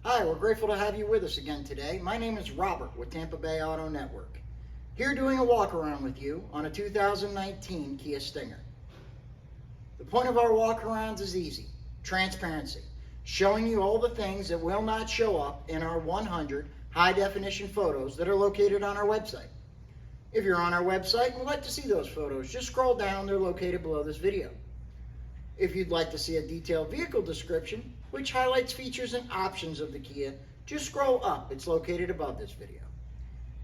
Hi, we're grateful to have you with us again today. My name is Robert with Tampa Bay Auto Network. Here doing a walk around with you on a 2019 Kia Stinger. The point of our walk arounds is easy: transparency, showing you all the things that will not show up in our 100 high definition photos that are located on our website. If you're on our website and would like to see those photos, just scroll down, they're located below this video. If you'd like to see a detailed vehicle description, which highlights features and options of the Kia, just scroll up, it's located above this video.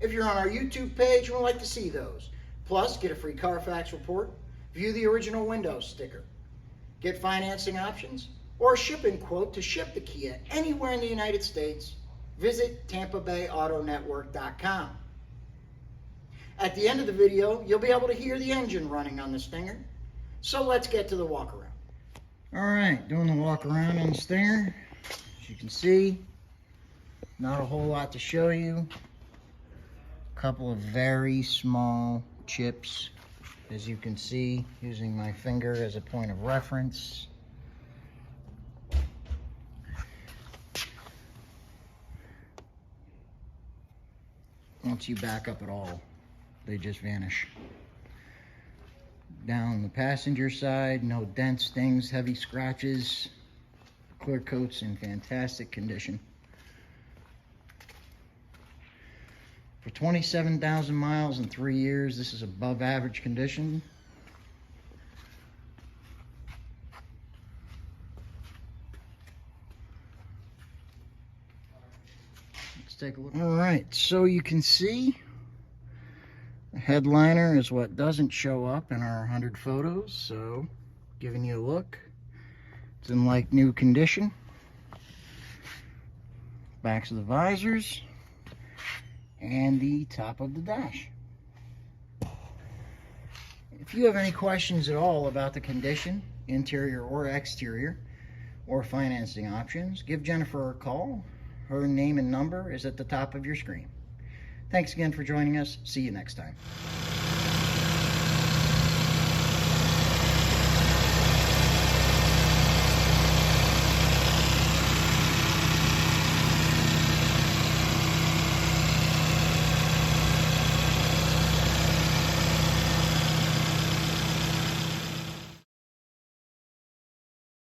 If you're on our YouTube page and would like to see those, plus get a free CARFAX report, view the original Windows sticker, get financing options, or a shipping quote to ship the Kia anywhere in the United States, visit TampaBayAutoNetwork.com. At the end of the video, you'll be able to hear the engine running on the Stinger. So let's get to the walk around. All right, doing the walk around on the Stinger. As you can see, not a whole lot to show you. A couple of very small chips, as you can see, using my finger as a point of reference. Once you back up at all, they just vanish. Down the passenger side, no dents, stings, heavy scratches. Clear coat's in fantastic condition. For 27,000 miles in 3 years, this is above average condition. Let's take a look. All right, so you can see the headliner is what doesn't show up in our 100 photos, so giving you a look. It's in like new condition. Backs of the visors and the top of the dash. If you have any questions at all about the condition, interior or exterior, or financing options, give Jennifer a call. Her name and number is at the top of your screen. Thanks again for joining us. See you next time.